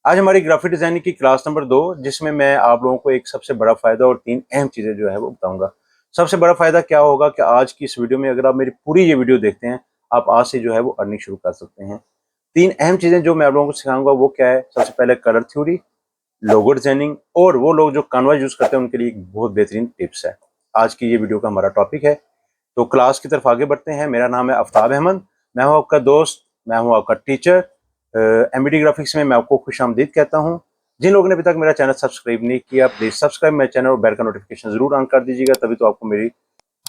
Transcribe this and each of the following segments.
आज हमारी graphic designing की क्लास नंबर 2, जिसमें मैं आप लोगों को एक सबसे बड़ा फायदा और 3 अहम चीजें जो है वो बताऊंगा। सबसे बड़ा फायदा क्या होगा कि आज की इस वीडियो में अगर आप मेरी पूरी ये वीडियो देखते हैं, आप आज से जो है वो अर्निंग शुरू कर सकते हैं। 3 अहम चीजें जो मैं आप लोगों को सिखाऊंगा वो क्या है? सबसे पहले कलर थ्योरी, लोगो डिजाइनिंग, और वो लोग जो canva यूज करते हैं उनके लिए एक बहुत बेहतरीन टिप्स है। आज की ये वीडियो का हमारा टॉपिक है। तो क्लास की तरफ आगे बढ़ते हैं। मेरा नाम है आफ्ताब अहमद, मैं हूं आपका दोस्त, मैं हूं आपका टीचर। एमबीडी ग्राफिक्स में मैं आपको खुशामदीद कहता हूं। जिन लोगों ने अभी तक मेरा चैनल सब्सक्राइब नहीं किया, प्लीज सब्सक्राइब मेरे चैनल और बेल का नोटिफिकेशन जरूर ऑन कर दीजिएगा, तभी तो आपको मेरी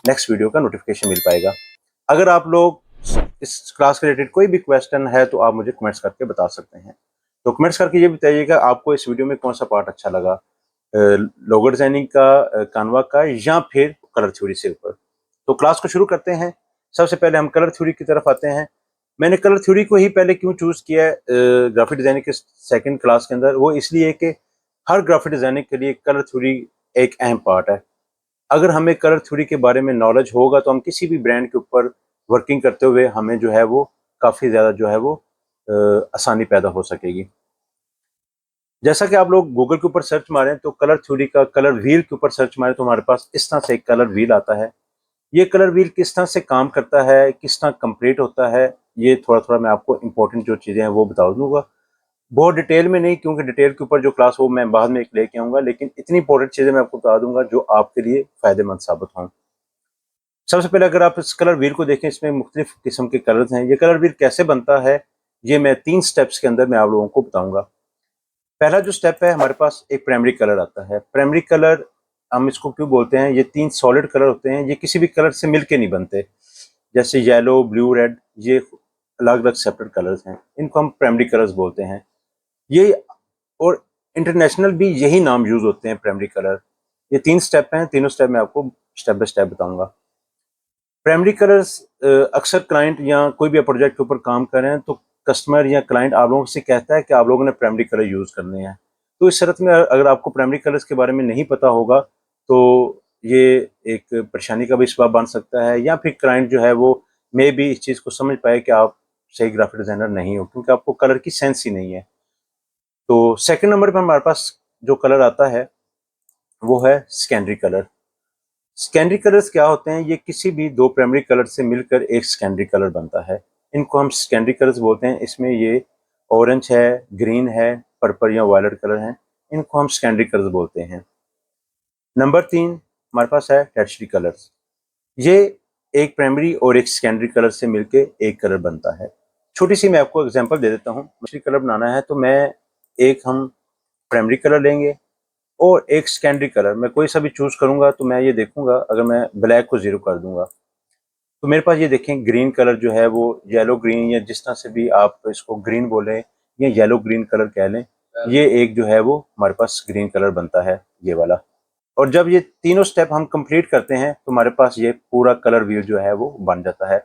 नेक्स्ट वीडियो का नोटिफिकेशन मिल पाएगा। अगर आप लोग इस क्लास के रिलेटेड कोई भी क्वेश्चन है तो आप मुझे कमेंट्स करके बता सकते हैं। तो कमेंट्स करके ये बताइएगा आपको इस वीडियो में कौन सा पार्ट अच्छा लगा, लोगो डिजाइनिंग का, कानवा का, या फिर कलर थ्योरी से ऊपर। तो क्लास को शुरू करते हैं। सबसे पहले हम कलर थ्योरी की तरफ आते हैं। मैंने कलर थ्योरी को ही पहले क्यों चूज किया है ग्राफिक डिजाइनिंग के सेकंड क्लास के अंदर, वो इसलिए कि हर ग्राफिक डिजाइनिंग के लिए कलर थ्योरी एक अहम पार्ट है। अगर हमें कलर थ्योरी के बारे में नॉलेज होगा तो हम किसी भी ब्रांड के ऊपर वर्किंग करते हुए हमें जो है वो काफ़ी ज़्यादा जो है वो आसानी पैदा हो सकेगी। जैसा कि आप लोग गूगल के ऊपर सर्च मारें तो कलर थ्योरी का कलर व्हील के ऊपर सर्च मारें तो हमारे पास इस तरह से एक कलर व्हील आता है। ये कलर व्हील किस तरह से काम करता है, किस तरह कंप्लीट होता है, ये थोड़ा थोड़ा मैं आपको इंपॉर्टेंट जो चीज़ें हैं वो बता दूंगा। बहुत डिटेल में नहीं, क्योंकि डिटेल के ऊपर जो क्लास वो मैं बाद में एक लेके आऊँगा, लेकिन इतनी इंपॉर्टेंट चीज़ें मैं आपको बता दूंगा जो आपके लिए फ़ायदेमंद साबित हों। सबसे पहले अगर आप इस कलर व्हील को देखें, इसमें मुख्तलिफ किस्म के कलर्स हैं। ये कलर व्हील कैसे बनता है, ये मैं 3 स्टेप्स के अंदर मैं आप लोगों को बताऊंगा। पहला जो स्टेप है, हमारे पास एक प्राइमरी कलर आता है। प्राइमरी कलर हम इसको क्यों बोलते हैं? ये 3 सॉलिड कलर होते हैं, ये किसी भी कलर से मिलके नहीं बनते। जैसे येलो, ब्लू, रेड, ये अलग अलग सेपरेट कलर्स हैं, इनको हम प्राइमरी कलर्स बोलते हैं। ये और इंटरनेशनल भी यही नाम यूज होते हैं, प्राइमरी कलर। ये 3 स्टेप हैं, तीनों स्टेप मैं आपको स्टेप बाय स्टेप बताऊंगा। प्राइमरी कलर्स अक्सर क्लाइंट या कोई भी प्रोजेक्ट के ऊपर काम कर रहे हैं तो कस्टमर या क्लाइंट आप लोगों से कहता है कि आप लोगों ने प्राइमरी कलर यूज करने हैं। तो इस शर्त में अगर आपको प्राइमरी कलर्स के बारे में नहीं पता होगा तो ये एक परेशानी का भी सबब बन सकता है, या फिर क्लाइंट जो है वो मे भी इस चीज़ को समझ पाए कि आप सही ग्राफिक डिजाइनर नहीं हो, क्योंकि आपको कलर की सेंस ही नहीं है। तो सेकंड नंबर पर हमारे पास जो कलर आता है वो है सेकेंडरी कलर। सेकेंडरी कलर्स क्या होते हैं? ये किसी भी 2 प्राइमरी कलर से मिलकर एक सेकेंडरी कलर बनता है। इनको हम सेकेंडरी कलर्स बोलते हैं। इसमें ये ऑरेंज है, ग्रीन है, पर्पल या वायलेट कलर हैं, इनको हम सेकेंडरी कलर्स बोलते हैं। नंबर 3 हमारे पास है टर्शियरी कलर्स। ये एक प्राइमरी और एक सेकेंडरी कलर से मिलकर एक कलर बनता है। छोटी सी मैं आपको एग्जांपल दे देता हूँ। टर्शियरी कलर बनाना है तो हम प्राइमरी कलर लेंगे और एक सेकेंडरी कलर मैं कोई सा भी चूज करूंगा। तो मैं ये देखूंगा, अगर मैं ब्लैक को 0 कर दूंगा तो मेरे पास ये देखें ग्रीन कलर जो है वो येलो ग्रीन, या जिस तरह से भी आप इसको ग्रीन बोलें या येलो ग्रीन कलर कह लें, ये एक जो है वो हमारे पास ग्रीन कलर बनता है, ये वाला। और जब ये तीनों स्टेप हम कंप्लीट करते हैं तो हमारे पास ये पूरा कलर व्हील जो है वो बन जाता है,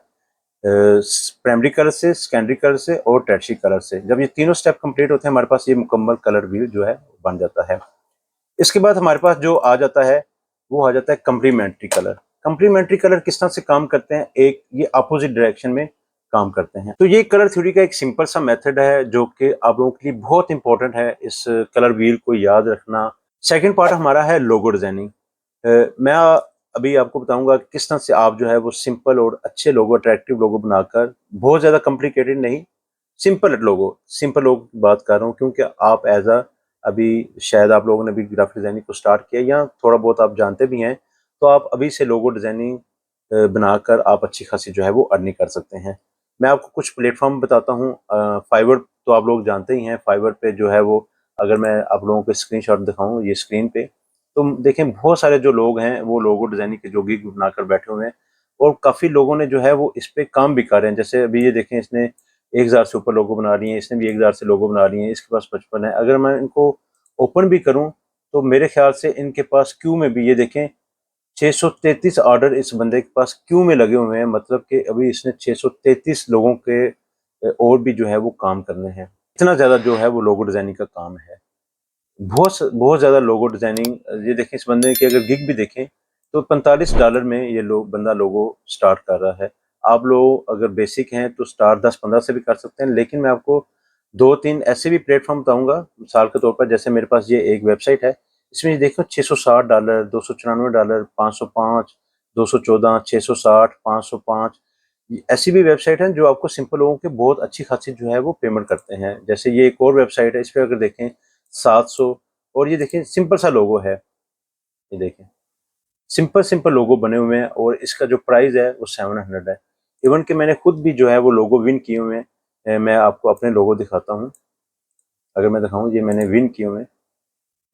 प्राइमरी कलर से, सेकेंडरी कलर से और टर्शियरी कलर से। जब ये तीनों स्टेप कंप्लीट होते हैं हमारे पास ये मुकम्मल कलर व्हील जो है बन जाता है। इसके बाद हमारे पास जो आ जाता है वो आ जाता है कम्प्लीमेंट्री कलर। कम्प्लीमेंट्री कलर किस तरह से काम करते हैं? एक ये अपोजिट डायरेक्शन में काम करते हैं। तो ये कलर थ्योरी का एक सिंपल सा मेथड है जो कि आप लोगों के लिए बहुत इंपॉर्टेंट है, इस कलर व्हील को याद रखना। सेकंड पार्ट हमारा है लोगो डिजाइनिंग। मैं अभी आपको बताऊंगा कि किस तरह से आप जो है वो सिंपल और अच्छे लोगो, अट्रैक्टिव लोगो बनाकर, बहुत ज्यादा कॉम्प्लिकेटेड नहीं, सिंपल लोगो की बात कर रहा हूँ, क्योंकि आप एज अ अभी शायद आप लोगों ने भी ग्राफिक डिजाइनिंग को स्टार्ट किया या थोड़ा बहुत आप जानते भी हैं, तो आप अभी से लोगो डिजाइनिंग बनाकर आप अच्छी खासी जो है वो अर्निंग कर सकते हैं। मैं आपको कुछ प्लेटफॉर्म बताता हूँ। फाइवर तो आप लोग जानते ही हैं। फाइवर पे जो है वो, अगर मैं आप लोगों को स्क्रीनशॉट दिखाऊं ये स्क्रीन पे, तो देखें बहुत सारे जो लोग हैं वो लोगो डिजाइनिंग के जो गिग बनाकर बैठे हुए हैं, और काफ़ी लोगों ने जो है वो इस पे काम भी कर रहे हैं। जैसे अभी ये देखें, इसने 1000 से ऊपर लोगो बना रही है, इसने भी 1000 से लोगो बना रही है, इसके पास 55 है। अगर मैं इनको ओपन भी करूं तो मेरे ख्याल से इनके पास क्यू में भी, ये देखें, 633 ऑर्डर इस बंदे के पास क्यू में लगे हुए हैं। मतलब कि अभी इसने 633 लोगों के और भी जो है वो काम करने हैं। इतना ज़्यादा जो है वो लोगो डिज़ाइनिंग का काम है, बहुत ज़्यादा लोगो डिज़ाइनिंग। ये देखें, इस बंदे की अगर गिग भी देखें तो $45 में ये बंदा लोगो स्टार्ट कर रहा है। आप लोग अगर बेसिक हैं तो स्टार्ट 10-15 से भी कर सकते हैं, लेकिन मैं आपको 2-3 ऐसे भी प्लेटफॉर्म बताऊंगा मिसाल के तौर पर। जैसे मेरे पास ये एक वेबसाइट है, इसमें देखो $660, $294, 505, 214, 660, 505, ऐसी भी वेबसाइट है जो आपको सिंपल लोगों के बहुत अच्छी खासी जो है वो पेमेंट करते हैं। जैसे ये एक और वेबसाइट है, इस पर अगर देखें 700, और ये देखें सिंपल सा लोगो है, ये देखें सिंपल सिंपल लोगो बने हुए हैं, और इसका जो प्राइस है वो 700 है। इवन कि मैंने खुद भी जो है वो लोगो विन किए हुए हैं। मैं आपको अपने लोगो दिखाता हूँ। अगर मैं दिखाऊं, ये मैंने विन किए हुए हैं,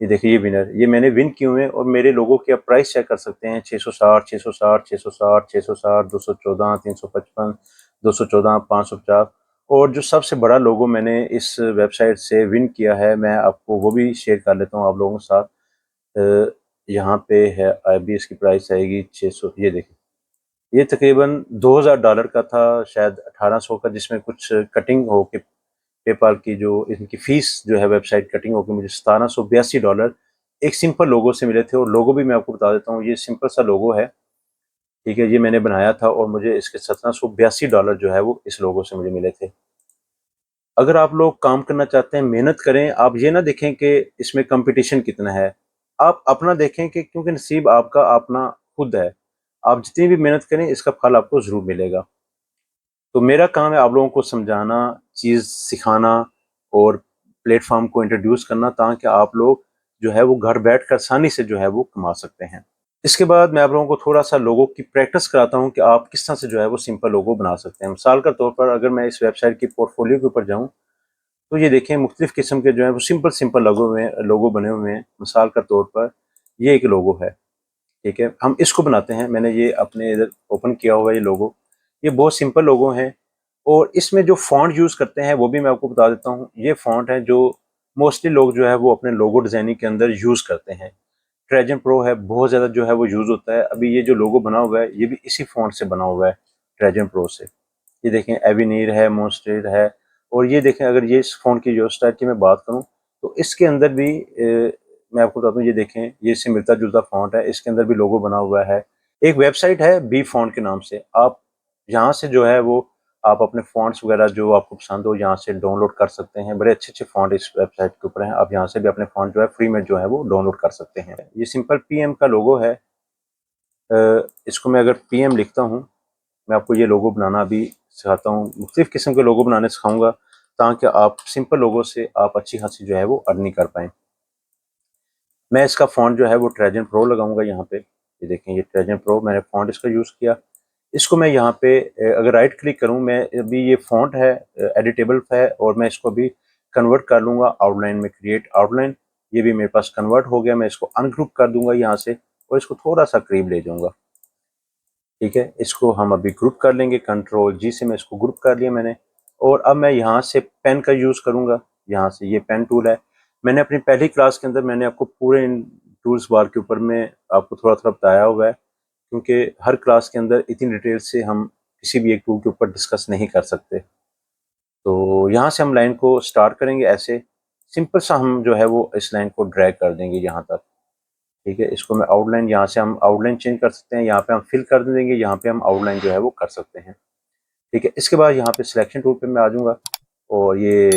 ये देखिए ये विनर, ये मैंने विन किए हुए हैं। और मेरे लोगों के आप प्राइस चेक कर सकते हैं, 660, 660, 660, 660, 214, 355, 214, 550। और जो सबसे बड़ा लोगो मैंने इस वेबसाइट से विन किया है, मैं आपको वो भी शेयर कर लेता हूँ आप लोगों के साथ। यहाँ पे है, अभी इसकी प्राइस आएगी 600। ये देखिए, ये तकरीबन $2000 का था, शायद 1800 का, जिसमें कुछ कटिंग हो के पेपाल की जो इनकी फीस जो है वेबसाइट कटिंग होकर मुझे $1782 एक सिंपल लोगो से मिले थे। और लोगो भी मैं आपको बता देता हूँ, ये सिंपल सा लोगो है, ठीक है, ये मैंने बनाया था और मुझे इसके $1782 जो है वो इस लोगो से मुझे मिले थे। अगर आप लोग काम करना चाहते हैं, मेहनत करें, आप ये ना देखें कि इसमें कंपटीशन कितना है, आप अपना देखें कि क्योंकि नसीब आपका अपना खुद है। आप जितनी भी मेहनत करें, इसका फल आपको ज़रूर मिलेगा। तो मेरा काम है आप लोगों को समझाना, चीज़ सिखाना और प्लेटफॉर्म को इंट्रोड्यूस करना, ताकि आप लोग जो है वो घर बैठ कर आसानी से जो है वो कमा सकते हैं। इसके बाद मैं आप लोगों को थोड़ा सा लोगों की प्रैक्टिस कराता हूँ कि आप किस तरह से जो है वो सिंपल लोगो बना सकते हैं। मिसाल के तौर पर अगर मैं इस वेबसाइट की पोर्टफोलियो के ऊपर जाऊँ, तो ये देखें मुख्तलिफ किस्म के जो है वो सिंपल सिंपल लोगो बने हुए हैं। मिसाल के तौर पर ये एक लोगो है, ठीक है, हम इसको बनाते हैं। मैंने ये अपने इधर ओपन किया हुआ है ये लोगो। ये बहुत सिंपल लोगो हैं, और इसमें जो फॉन्ट यूज़ करते हैं वो भी मैं आपको बता देता हूँ। ये फॉन्ट है जो मोस्टली लोग जो है वो अपने लोगो डिज़ाइनिंग के अंदर यूज़ करते हैं। ट्रेजन प्रो है, बहुत ज़्यादा जो है वो यूज़ होता है। अभी ये जो लोगो बना हुआ है, ये भी इसी फॉन्ट से बना हुआ है, ट्रेजन प्रो से। ये देखें, एविनीर है, मोन्स्टेड है। और ये देखें, अगर ये इस फ़ॉन्ट की जो स्टाइल की मैं बात करूँ, तो इसके अंदर भी मैं आपको बताता हूँ, ये देखें, ये इससे मिलता जुलता फ़ॉन्ट है, इसके अंदर भी लोगो बना हुआ है। एक वेबसाइट है बी फ़ॉन्ट के नाम से, आप यहाँ से जो है वो आप अपने फ़ॉन्ट्स वगैरह जो आपको पसंद हो यहाँ से डाउनलोड कर सकते हैं। बड़े अच्छे-अच्छे फ़ॉन्ट इस वेबसाइट के ऊपर हैं, आप यहाँ से भी अपने फ़ॉन्ट जो है फ्री में जो है वो डाउनलोड कर सकते हैं। ये सिंपल पीएम का लोगो है। इसको मैं अगर पीएम लिखता हूँ, मैं आपको ये लोगो बनाना भी सिखाता हूँ, मुख्तलिफ़ किस्म के लोगो बनाने सिखाऊँगा, ताकि आप सिंपल लोगो से आप अच्छी खासी जो है वो अर्निंग कर पाएँ। मैं इसका फ़ॉन्ट जो है वो ट्रेजन प्रो लगाऊँगा यहाँ पे। ये देखें, ये ट्रेजन प्रो मैंने फ़ॉन्ट इसका यूज़ किया। इसको मैं यहाँ पे अगर राइट क्लिक करूँ, मैं अभी ये फ़ॉन्ट है एडिटेबल है, और मैं इसको अभी कन्वर्ट कर लूँगा आउटलाइन में, क्रिएट आउटलाइन। ये भी मेरे पास कन्वर्ट हो गया। मैं इसको अनग्रुप कर दूँगा यहाँ से, और इसको थोड़ा-सा करीब ले जाऊँगा, ठीक है। इसको हम अभी ग्रुप कर लेंगे, कंट्रोल जी से मैं इसको ग्रुप कर लिया मैंने। और अब मैं यहाँ से पेन का यूज़ करूँगा, यहाँ से ये पेन टूल है। मैंने अपनी पहली क्लास के अंदर मैंने आपको पूरे इन टूल्स बार के ऊपर में आपको थोड़ा-थोड़ा बताया हुआ है, क्योंकि हर क्लास के अंदर इतनी डिटेल से हम किसी भी एक टूल के ऊपर डिस्कस नहीं कर सकते। तो यहाँ से हम लाइन को स्टार्ट करेंगे ऐसे, सिंपल सा हम जो है वो इस लाइन को ड्रैग कर देंगे यहाँ तक, ठीक है। इसको मैं आउटलाइन, यहाँ से हम आउटलाइन चेंज कर सकते हैं, यहाँ पे हम फिल कर देंगे, यहाँ पे हम आउटलाइन जो है वो कर सकते हैं, ठीक है। इसके बाद यहाँ पे सिलेक्शन टूल पे मैं आ जाऊँगा, और ये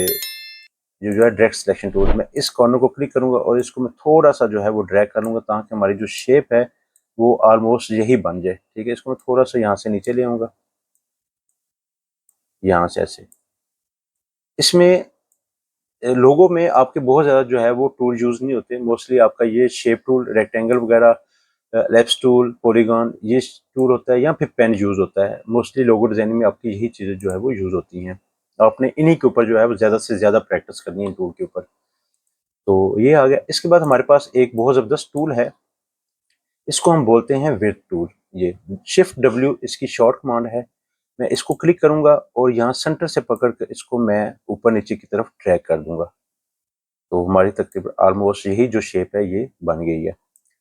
जो है डायरेक्ट सिलेक्शन टूल, मैं इस कॉर्नर को क्लिक करूँगा और इसको मैं थोड़ा-सा जो है वो ड्रैग कर लूँगा, ताकि हमारी जो शेप है वो ऑलमोस्ट यही बन जाए, ठीक है। इसको मैं थोड़ा-सा यहाँ से नीचे ले आऊँगा, यहाँ से ऐसे। इसमें लोगो में आपके बहुत ज़्यादा जो है वो टूल यूज़ नहीं होते, मोस्टली आपका ये शेप टूल, रेक्टेंगल वगैरह, एलिप्स टूल, पॉलीगॉन, ये टूल होता है, या फिर पेन यूज़ होता है। मोस्टली लोगो डिज़ाइनिंग में आपकी यही चीज़ें जो है वो यूज़ होती हैं। आपने इन्हीं के ऊपर जो है वो ज़्यादा से ज़्यादा प्रैक्टिस करनी है टूल के ऊपर। तो ये आ गया। इसके बाद हमारे पास एक बहुत ज़बरदस्त टूल है, इसको हम बोलते हैं विड्थ टूल। ये शिफ्ट डब्ल्यू इसकी शॉर्ट कमांड है। मैं इसको क्लिक करूँगा और यहाँ सेंटर से पकड़ कर इसको मैं ऊपर नीचे की तरफ ड्रैग कर दूँगा। तो हमारी तकरीबन ऑलमोस्ट यही जो शेप है ये बन गई है।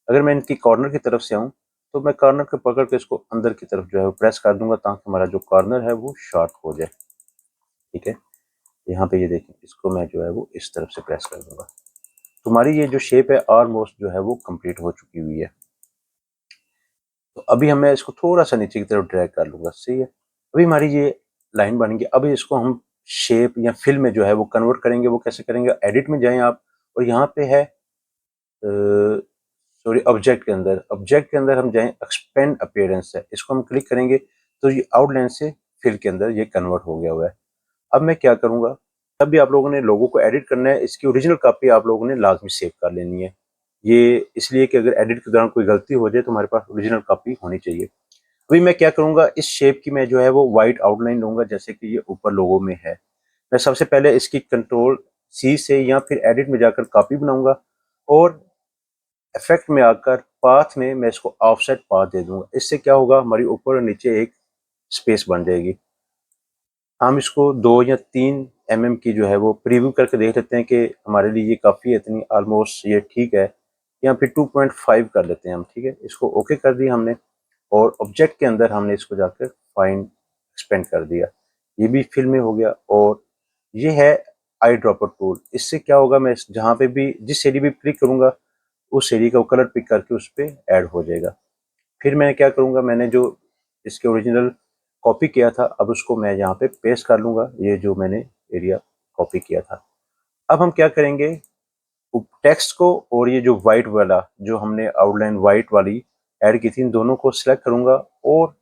अगर मैं इनकी कॉर्नर की तरफ से आऊँ, तो मैं कॉर्नर को पकड़ के इसको अंदर की तरफ जो है वो प्रेस कर दूँगा, ताकि हमारा जो कॉर्नर है वो शार्प हो जाए, ठीक है। यहाँ पे ये देखें, इसको मैं जो है वो इस तरफ से प्रेस कर दूँगा। तुम्हारी ये जो शेप है ऑलमोस्ट जो है वो कंप्लीट हो चुकी हुई है। तो अभी मैं इसको थोड़ा-सा नीचे की तरफ ड्रैग कर लूँगा, सही है। अभी हमारी ये लाइन बन गई। अभी इसको हम शेप या फिल में जो है वो कन्वर्ट करेंगे। वो कैसे करेंगे, एडिट में जाएं आप और यहाँ पे है सॉरी ऑब्जेक्ट के अंदर हम जाएं, एक्सपेंड अपीयरेंस है, इसको हम क्लिक करेंगे तो ये आउटलाइन से फिल के अंदर ये कन्वर्ट हो गया हुआ है। अब मैं क्या करूँगा, तब भी आप लोगों ने लोगो को एडिट करना है, इसकी ओरिजिनल कॉपी आप लोगों ने लाजमी सेव कर लेनी है। ये इसलिए कि अगर एडिट के दौरान कोई गलती हो जाए तो हमारे पास ओरिजिनल कॉपी होनी चाहिए। अभी मैं क्या करूँगा, इस शेप की मैं जो है वो वाइट आउटलाइन लूँगा जैसे कि ये ऊपर लोगो में है। मैं सबसे पहले इसकी कंट्रोल सी से या फिर एडिट में जाकर कॉपी बनाऊँगा और इफेक्ट में आकर पाथ में मैं इसको ऑफसेट पाथ दे दूँगा। इससे क्या होगा, हमारी ऊपर और नीचे एक स्पेस बन जाएगी। हम इसको 2 या 3 एमएम की जो है वो प्रीव्यू करके देख लेते हैं कि हमारे लिए ये काफ़ी है, इतनी ऑलमोस्ट ये ठीक है, या फिर 2.5 कर लेते हैं हम, ठीक है। इसको ओके कर दिया हमने और ऑब्जेक्ट के अंदर हमने इसको जाकर फाइन एक्सपेंड कर दिया। ये भी फिल में हो गया और ये है आई ड्रॉपर टूल। इससे क्या होगा, मैं जहाँ पे भी जिस एरिया पे क्लिक करूँगा उस एरिया का कलर पिक करके उस पर ऐड हो जाएगा। फिर मैं क्या करूँगा, मैंने जो इसके ओरिजिनल कॉपी किया था अब उसको मैं यहाँ पे पेस्ट कर लूँगा, ये जो मैंने एरिया कॉपी किया था। अब हम क्या करेंगे, टेक्स्ट को और ये जो वाइट वाला जो हमने आउटलाइन वाइट वाली ऐड की थी, इन दोनों को सिलेक्ट करूँगा और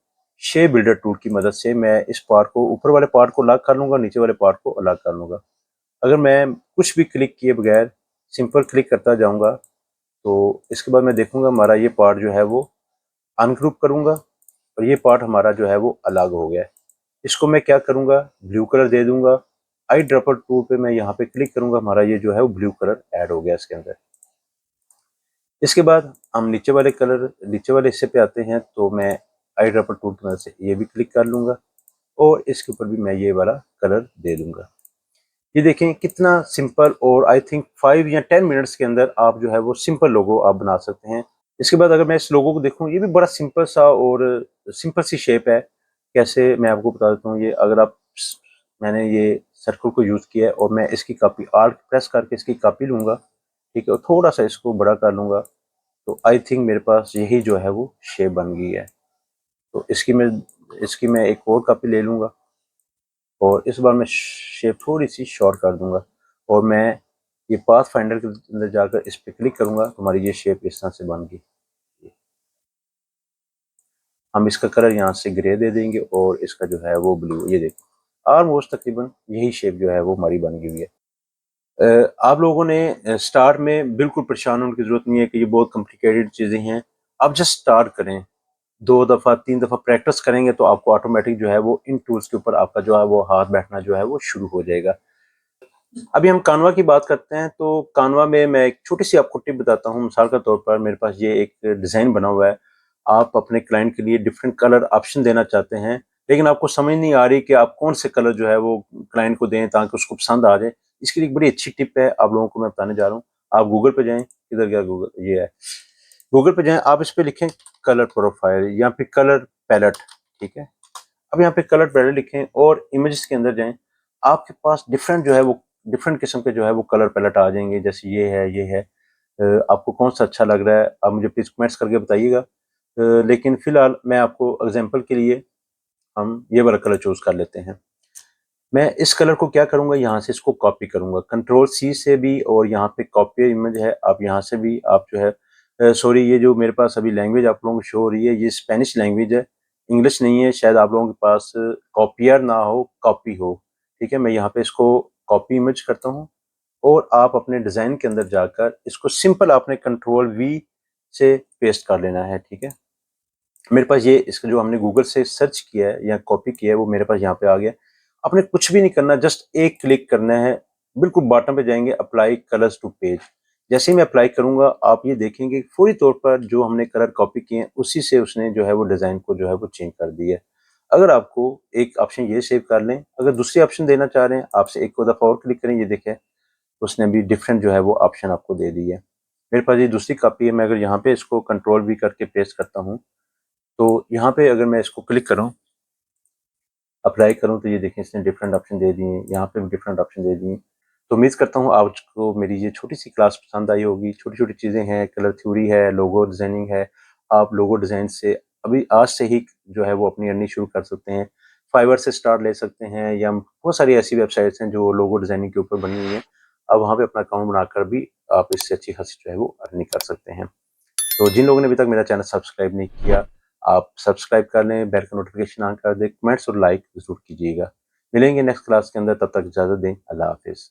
शेप बिल्डर टूल की मदद से मैं इस पार्ट को, ऊपर वाले पार्ट को अलग कर लूँगा, नीचे वाले पार्ट को अलग कर लूँगा। अगर मैं कुछ भी क्लिक किए बगैर सिंपल क्लिक करता जाऊँगा तो इसके बाद मैं देखूँगा हमारा ये पार्ट जो है वो अनग्रुप करूँगा और ये पार्ट हमारा जो है वो अलग हो गया है। इसको मैं क्या करूँगा, ब्लू कलर दे दूँगा। आई ड्रॉपर टूल पे मैं यहाँ पे क्लिक करूँगा, हमारा ये जो है वो ब्लू कलर ऐड हो गया इसके अंदर। इसके बाद हम नीचे वाले हिस्से पे आते हैं तो मैं आई ड्रॉपर टूल की मदद से ये भी क्लिक कर लूँगा और इसके ऊपर भी मैं ये वाला कलर दे दूँगा। ये देखें कितना सिंपल, और आई थिंक 5 या 10 मिनट्स के अंदर आप जो है वो सिंपल लोगो आप बना सकते हैं। इसके बाद अगर मैं इस लोगो को देखूँ, ये भी बड़ा सिंपल सा और सिंपल सी शेप है। कैसे मैं आपको बता देता हूँ, ये अगर आप मैंने ये सर्कल को यूज़ किया है और मैं इसकी कॉपी आल्ट प्रेस करके इसकी कॉपी लूँगा, ठीक है, और थोड़ा सा इसको बड़ा कर लूँगा तो आई थिंक मेरे पास यही जो है वो शेप बन गई है। तो इसकी मैं एक और कॉपी ले लूँगा और इस बार मैं शेप थोड़ी सी शॉर्ट कर दूंगा और मैं ये पाथ फाइंडर के अंदर जाकर इस पर क्लिक करूंगा तो हमारी ये शेप इस तरह से बन गई। हम इसका कलर यहाँ से ग्रे दे देंगे और इसका जो है वो ब्लू। ये देखो ऑलमोस्ट तकरीबन यही शेप जो है वो हमारी बन गई हुई है। आप लोगों ने स्टार्ट में बिल्कुल परेशान होने की जरूरत नहीं है कि ये बहुत कॉम्प्लिकेटेड चीज़ें हैं। आप जस्ट स्टार्ट करें, 2 दफ़ा 3 दफ़ा प्रैक्टिस करेंगे तो आपको ऑटोमेटिक जो है वो इन टूल्स के ऊपर आपका जो है वो हाथ बैठना जो है वो शुरू हो जाएगा। अभी हम कानवा की बात करते हैं तो कानवा में मैं एक छोटी सी आपको टिप बताता हूँ। मिसाल के तौर पर मेरे पास ये एक डिज़ाइन बना हुआ है। आप अपने क्लाइंट के लिए डिफरेंट कलर ऑप्शन देना चाहते हैं, लेकिन आपको समझ नहीं आ रही कि आप कौन से कलर जो है वो क्लाइंट को दें ताकि उसको पसंद आ जाए। इसके लिए एक बड़ी अच्छी टिप है, आप लोगों को मैं बताने जा रहा हूँ। आप गूगल पे जाएँ, किधर गया गूगल, ये है। गूगल पे जाएँ, आप इस पे लिखें कलर प्रोफाइल या फिर कलर पैलेट, ठीक है। अब यहाँ पे कलर पैलेट लिखें और इमेजेस के अंदर जाएँ। आपके पास डिफरेंट जो है वो डिफरेंट किस्म के जो है वो कलर पैलेट आ जाएंगे, जैसे ये है, ये है। आपको कौन सा अच्छा लग रहा है आप मुझे प्लीज़ कमेंट्स करके बताइएगा। लेकिन फ़िलहाल मैं आपको एग्जांपल के लिए हम ये वाला कलर चूज़ कर लेते हैं। मैं इस कलर को क्या करूँगा, यहाँ से इसको कॉपी करूँगा कंट्रोल सी से भी, और यहाँ पे कॉपी इमेज है, आप यहाँ से भी आप जो है सॉरी, ये जो मेरे पास अभी लैंग्वेज आप लोगों को शो हो रही है ये स्पेनिश लैंग्वेज है, इंग्लिश नहीं है। शायद आप लोगों के पास कॉपियर ना हो, कॉपी हो, ठीक है। मैं यहाँ पे इसको कॉपी इमेज करता हूँ और आप अपने डिज़ाइन के अंदर जाकर इसको सिंपल आपने कंट्रोल वी से पेस्ट कर लेना है, ठीक है। मेरे पास ये इसका जो हमने गूगल से सर्च किया है या कॉपी किया है वो मेरे पास यहाँ पे आ गया। आपने कुछ भी नहीं करना, जस्ट एक क्लिक करना है, बिल्कुल बॉटम पे जाएंगे, अप्लाई कलर्स टू पेज। जैसे ही मैं अप्लाई करूंगा आप ये देखेंगे फौरी तौर पर जो हमने कलर कॉपी किए हैं उसी से उसने जो है वो डिज़ाइन को जो है वो चेंज कर दिया है। अगर आपको एक ऑप्शन ये सेव कर लें, अगर दूसरी ऑप्शन देना चाह रहे हैं आपसे एक दफ़ा और क्लिक करें, ये देखें उसने भी डिफरेंट जो है वो ऑप्शन आपको दे दी है। मेरे पास ये दूसरी कॉपी है, मैं अगर यहाँ पे इसको कंट्रोल वी करके पेस्ट करता हूँ तो यहाँ पे अगर मैं इसको क्लिक करूँ, अप्लाई करूँ, तो ये देखें इसने डिफरेंट ऑप्शन दे दिए, यहाँ पे भी डिफरेंट ऑप्शन दे दिए। तो उम्मीद करता हूँ आपको मेरी ये छोटी सी क्लास पसंद आई होगी। छोटी छोटी चीज़ें हैं, कलर थ्योरी है, लोगो डिज़ाइनिंग है। आप लोगो डिज़ाइन से अभी आज से ही जो है वो अपनी अर्निंग शुरू कर सकते हैं। फाइवर से स्टार ले सकते हैं, या बहुत सारी ऐसी वेबसाइट्स हैं जो लोगो डिज़ाइनिंग के ऊपर बनी हुई हैं। आप वहाँ पे अपना अकाउंट बनाकर भी आप इससे अच्छी खासी जो है वो अर्निंग कर सकते हैं। तो जिन लोगों ने अभी तक मेरा चैनल सब्सक्राइब नहीं किया, आप सब्सक्राइब कर लें, बेल का नोटिफिकेशन ऑन कर दें, कमेंट्स और लाइक ज़रूर कीजिएगा। मिलेंगे नेक्स्ट क्लास के अंदर, तब तक इजाज़त दें। अल्लाह हाफ़िज़।